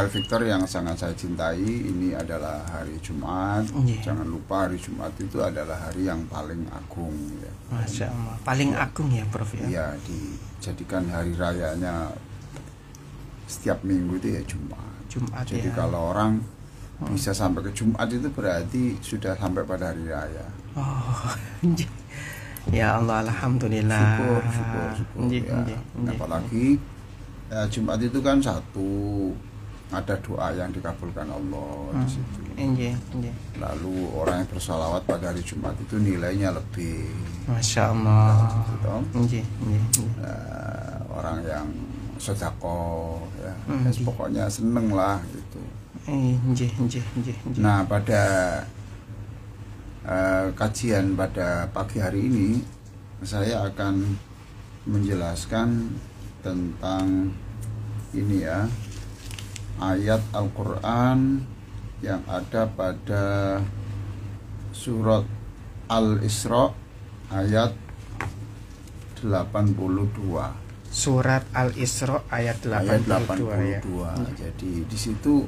Victor yang sangat saya cintai, ini adalah hari Jumat. Jangan lupa hari Jumat itu adalah hari yang paling agung ya. Masya Allah, paling agung ya Prof ya. Iya, dijadikan hari rayanya setiap minggu itu ya Jumat. Jadi kalau orang bisa sampai ke Jumat itu berarti sudah sampai pada hari raya. Oh, ya Allah, alhamdulillah. Syukur ya. Apalagi Jumat itu kan ada doa yang dikabulkan Allah di situ. Lalu orang yang bersalawat pada hari Jumat itu nilainya lebih. Masya Allah. Orang yang sedekah ya, pokoknya seneng lah gitu. Nah, pada kajian pada pagi hari ini saya akan menjelaskan tentang ini ya, ayat Al-Quran yang ada pada surat Al-Isra ayat 82. Surat Al-Isra ayat 82 ya. Jadi di situ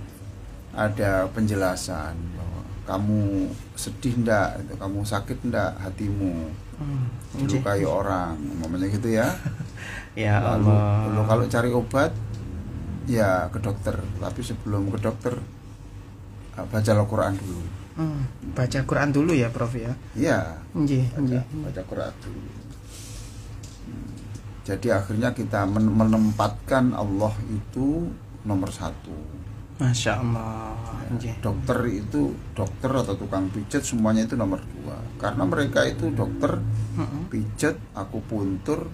ada penjelasan bahwa kamu sedih ndak, kamu sakit ndak hatimu, dilukai orang, umpamanya gitu ya. Ya Allah. Lalu kalau cari obat ya ke dokter, tapi sebelum ke dokter baca Al-Quran dulu. Baca Quran dulu ya Prof ya. Iya. Baca Quran dulu. Jadi akhirnya kita menempatkan Allah itu nomor satu. Masya Allah. Dokter itu, dokter atau tukang pijat semuanya itu nomor dua. Karena mereka itu dokter, pijat, akupuntur,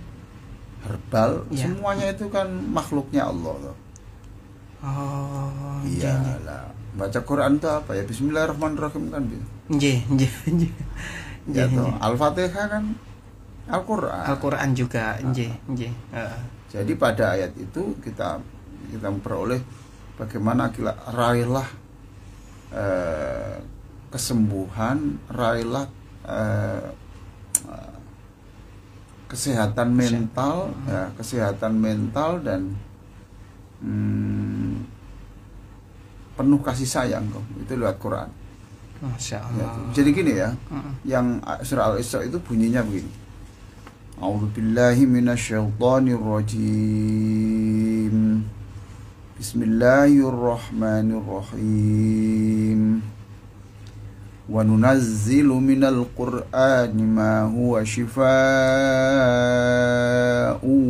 herbal, semuanya itu kan makhluknya Allah loh. Oh, iyalah. Baca Quran itu apa ya? Bismillahirrahmanirrahim kan gitu. Ya toh, Al-Fatihah kan Al-Quran juga. Jadi pada ayat itu kita memperoleh bagaimana raihlah kesembuhan, raihlah kesehatan mental, ya, kesehatan mental dan penuh kasih sayang kok. Itu lewat Quran. Masya Allah. Ya, jadi gini ya, yang surah Al-Isra itu bunyinya begini. A'udzubillahi minasyaitonirrajim. Bismillahirrahmanirrahim. Wa nunazzilu minal Qur'ani ma huwa shifaa'un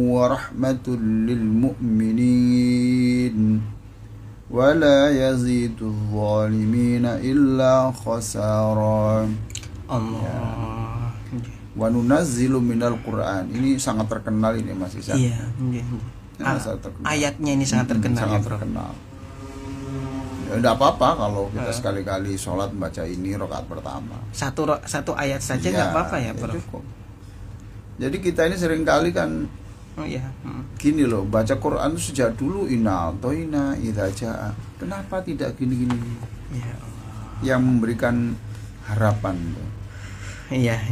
wa rahmatul lil mu'minin wa la yazidul zalimina illa khasara. Allah. Wa nunazzilu minal Qur'an. Ini sangat terkenal ini Mas Isa. Iya. Ayatnya ini sangat terkenal. Sangat terkenal. Ya enggak apa-apa kalau kita sekali-kali sholat membaca ini rakaat pertama. Satu ayat saja enggak apa-apa ya, Bro. Jadi kita ini seringkali kan gini loh, baca Quran itu sejak dulu inna toina idza jaa. Kenapa tidak gini-gini? Ya Allah. Yang memberikan harapan. Iya,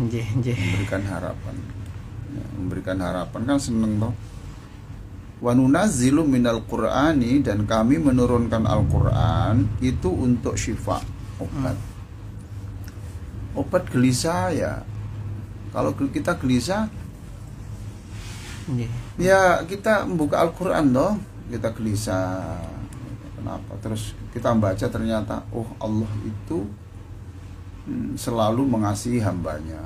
memberikan harapan kan seneng toh. Wa nunazzilu minal Qur'ani, dan kami menurunkan Al-Qur'an itu untuk syifa, obat gelisah ya. Kalau kita gelisah ya kita membuka Al-Qur'an toh, kita gelisah. Kenapa? Terus kita membaca ternyata Allah itu selalu mengasihi hambanya.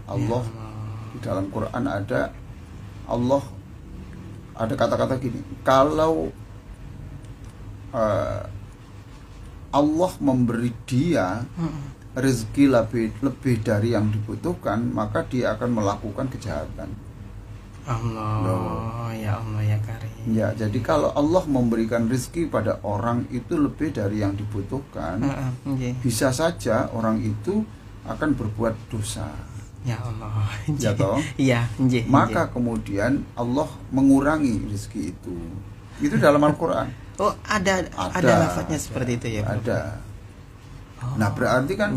Allah di dalam Quran ada kata-kata gini, kalau Allah memberi dia rezeki lebih dari yang dibutuhkan, maka dia akan melakukan kejahatan. Allah, ya Allah ya Karim. Ya, jadi kalau Allah memberikan rezeki pada orang itu lebih dari yang dibutuhkan, bisa saja orang itu akan berbuat dosa. Ya Allah. Ya toh? Iya, maka kemudian Allah mengurangi rezeki itu. Itu dalam Al-Qur'an. Oh, ada lafadznya seperti itu ya, Bro? Ada. Nah, berarti kan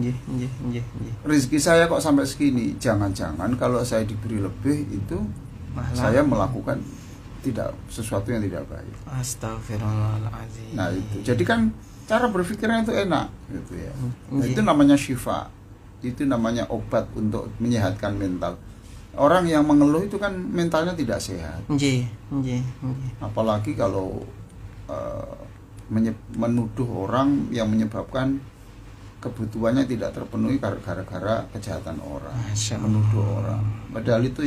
rezeki saya kok sampai segini. Jangan-jangan kalau saya diberi lebih itu malah saya melakukan tidak sesuatu yang tidak baik. Astagfirullahaladzim. Nah itu, jadi kan cara berpikirnya itu enak, gitu ya. Nah, Nggih. itu namanya syifa, itu namanya obat untuk menyehatkan mental. Orang yang mengeluh itu kan mentalnya tidak sehat. Nggih, nggih, nggih. Apalagi kalau menuduh orang yang menyebabkan kebutuhannya tidak terpenuhi gara-gara kejahatan orang, Masya Allah. menuduh orang. Padahal itu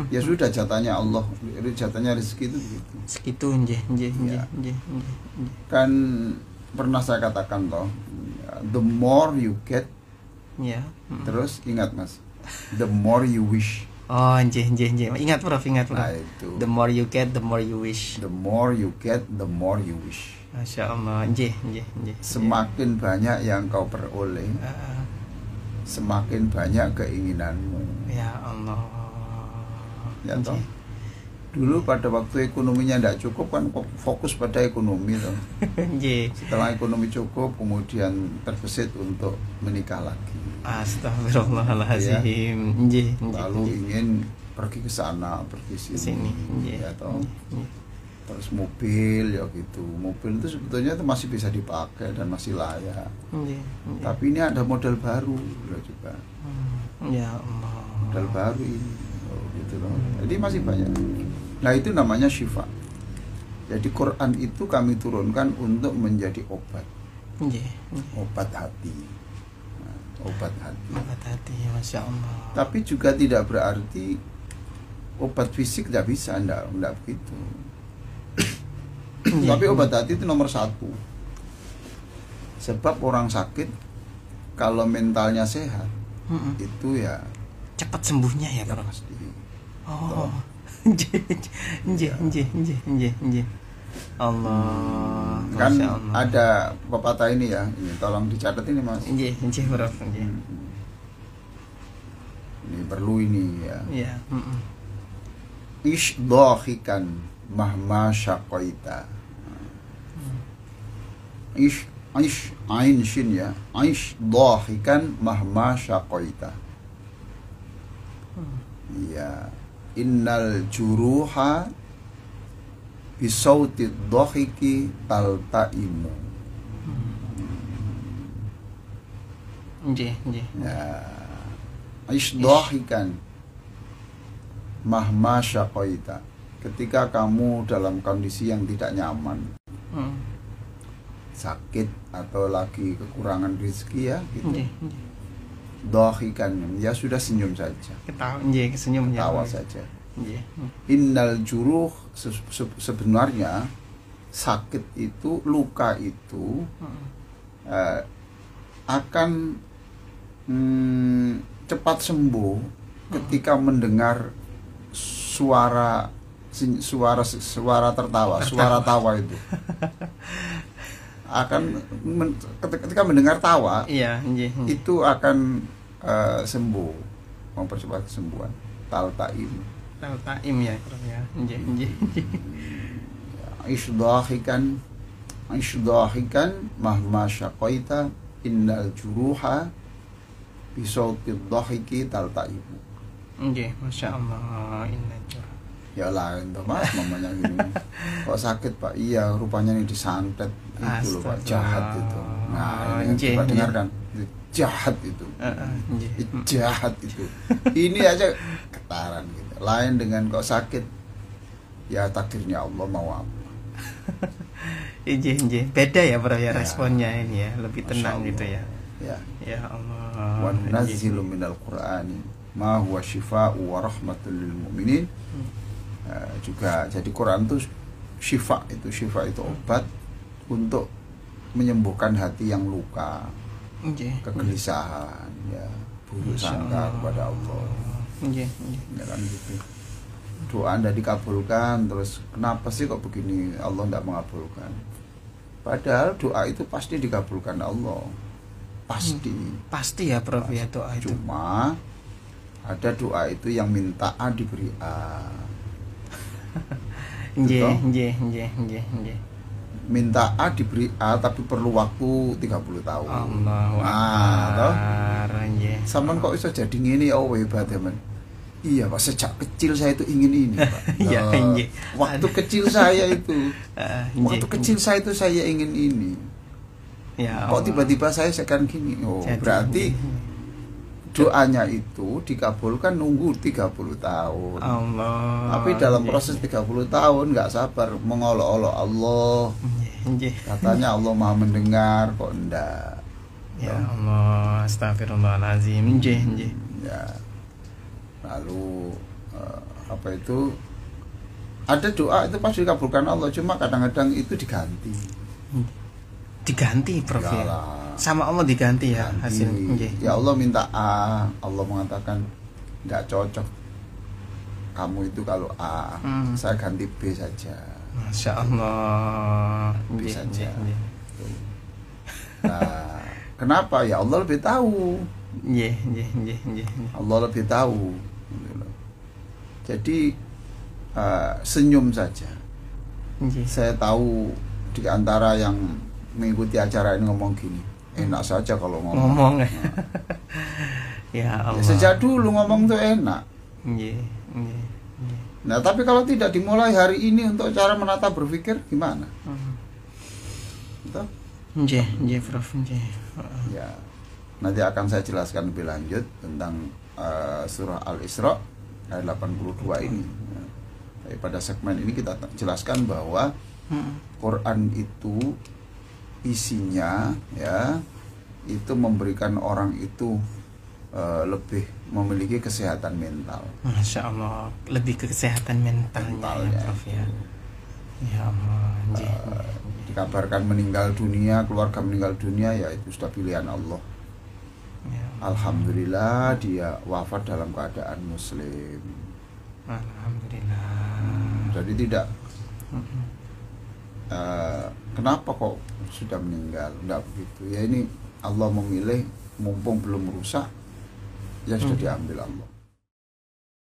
ya sudah jatahnya Allah, jatahnya rezeki itu begitu. Segitu nggih, nggih, nggih, Ya. nggih, nggih, nggih. Kan pernah saya katakan toh, the more you get, Ya. terus ingat Mas, the more you wish. Oh, nggih, nggih, nggih. Ingat Prof, ingat Prof. Nah itu, The more you get, the more you wish. the more you get, the more you wish. Masya Allah, nggih, nggih, nggih. Semakin banyak yang kau peroleh, Ah, semakin banyak keinginanmu. ya Allah. Ya toh. Nggih. Dulu pada waktu ekonominya tidak cukup kan fokus pada ekonomi toh. Nggih. Setelah ekonomi cukup, kemudian terbesit untuk menikah lagi. Astagfirullahaladzim. Nggih, nggih. Lalu nggih. ingin pergi ke sana, pergi Ke sini, sini, nggih. ya toh. Nggih. Terus mobil ya gitu. Mobil itu sebetulnya itu masih bisa dipakai dan masih layak. Nggih, nggih. Tapi ini ada model baru loh juga. Ya Allah. Model baru ini. Oh, gitu loh. Jadi masih banyak. Nah, itu namanya syifa. Jadi Quran itu kami turunkan untuk menjadi obat. Nggih, nggih. Obat hati. Nah, obat hati. Obat hati, Masya Allah. Tapi juga tidak berarti obat fisik tidak bisa, enggak begitu. Nggih. Tapi obat hati itu nomor satu. Sebab orang sakit kalau mentalnya sehat Mm-mm. itu ya Cepat sembuhnya ya, ya Prof. pasti. Oh. Nggih, nggih, nggih, nggih, nggih, nggih. Allah. Kan Masya Allah. ada pepatah ini ya, ini tolong dicatat ini Mas. Nggih, nggih, Prof. Nggih. Ini perlu ini ya. Iya, mm-mm. Ish dhahikan mahma syaqaita. Ish ain shin ya. Ish dhahikan mahma syaqaita. Ya, innal juruha bisauti dhahiki taltaimu. Nggih, nggih. Ya, isdahikan mahma syaqaita. Ketika kamu dalam kondisi yang tidak nyaman, Mm. sakit atau lagi kekurangan rezeki ya gitu. Nggih, nggih. Dhahikan, ya sudah senyum saja, Ketawa, nggih, senyum ya. tawa saja. Nggih. Innal juruh sebenarnya sakit itu, luka itu Mm. akan cepat sembuh ketika mendengar suara tertawa, suara tawa itu akan ketika mendengar tawa Iya, nggih, nggih. itu akan sembuh, mempercepat kesembuhan. Taltaim, Taim ya, Prof ya. Nggih, nggih. isdahikan mahma syaqaita innal juruha bisauti dhahiki taltaim. Nggih, Masya Allah. Inna lillahi. Ya lain tuh Mas, mamanya gini. Kok sakit Pak? Iya, rupanya ini disantet itu loh Pak, jahat itu. Nah, ini Nggih, coba nggih. dengarkan. Jahat itu. Nggih. Jahat itu. Ini aja getaran gitu. Lain dengan kok sakit. Ya takdirnya Allah mau apa. Nggih, nggih. Beda ya, Prof ya, Ya. responnya ini ya, lebih tenang Masya gitu ya. Allah. Ya. Ya Allah. Wa nazzilu minal Qur'ani ma huwa shifaa'u wa rahmatul lil mu'minin. Juga jadi Quran itu syifa itu obat untuk menyembuhkan hati yang luka, Nggih. kegelisahan, ya, buruk Masya sangka Allah. kepada Allah. Nggih, nggih. Ya kan gitu. Doa Anda dikabulkan, terus kenapa sih kok begini Allah tidak mengabulkan? Padahal doa itu pasti dikabulkan Allah. Pasti. Pasti ya, Prof ya, doa itu. Cuma ada doa itu yang minta A diberi A. Nggih, Betul? nggih, nggih, nggih, nggih. Minta A diberi A tapi perlu waktu 30 tahun. Allahu Nah, toh. Akbar. Nggih. Sampean kok iso jadi ngene ya hebat ya, Men. Iya Pak, sejak kecil saya itu ingin ini Pak. Iya, nggih. Waktu kecil saya itu, waktu Nggih, kecil saya itu saya ingin ini. ya Kok Allah. tiba-tiba saya sekarang gini? Oh, Jadi, berarti nggih. doanya itu dikabulkan nunggu 30 tahun. Allah. Tapi dalam Nggih, proses nggih. 30 tahun nggak sabar mengolok-olok Allah. Nggih. Katanya Allah Maha mendengar, kok enggak. Ya Allah, astagfirullahalazim. Nggih, nggih. Ya. Lalu apa itu? Ada doa itu pasti dikabulkan Allah, cuma kadang-kadang itu diganti. Diganti, Prof ya. Iyalah. Sama Allah diganti ya Ganti. hasil. Nggih. Ya Allah minta A, Allah mengatakan nggak cocok. Kamu itu kalau A, saya ganti B saja. Masya Allah. B Nggih, saja. nggih, nggih. Nah, kenapa? Ya Allah lebih tahu. Nggih, nggih, nggih, nggih. Allah lebih tahu. Gitu loh. Jadi senyum saja. Nggih. Saya tahu di antara yang mengikuti acara ini ngomong gini, enak saja kalau ngomong. Ngomong. Nah, Ya ya, Allah. sejak dulu ngomong tuh enak. Nggih, nggih, nggih. Nah, tapi kalau tidak dimulai hari ini untuk cara menata berpikir gimana? Gitu? Nggih, nggih, Prof. Nggih. Ya, nanti akan saya jelaskan lebih lanjut tentang surah Al-Isra ayat 82 ini. Ya. Tapi pada segmen ini kita jelaskan bahwa Quran itu isinya ya itu memberikan orang itu lebih memiliki kesehatan mental. Masya Allah, lebih ke kesehatan mentalnya Mentalnya. ya, Prof ya. Ya Allah, nggih. Dikabarkan meninggal dunia, keluarga meninggal dunia, ya itu sudah pilihan Allah. Ya, Alhamdulillah dia wafat dalam keadaan muslim. Alhamdulillah. Jadi tidak kenapa kok sudah meninggal, enggak begitu. Ya ini Allah memilih mumpung belum rusak, ya sudah diambil Allah.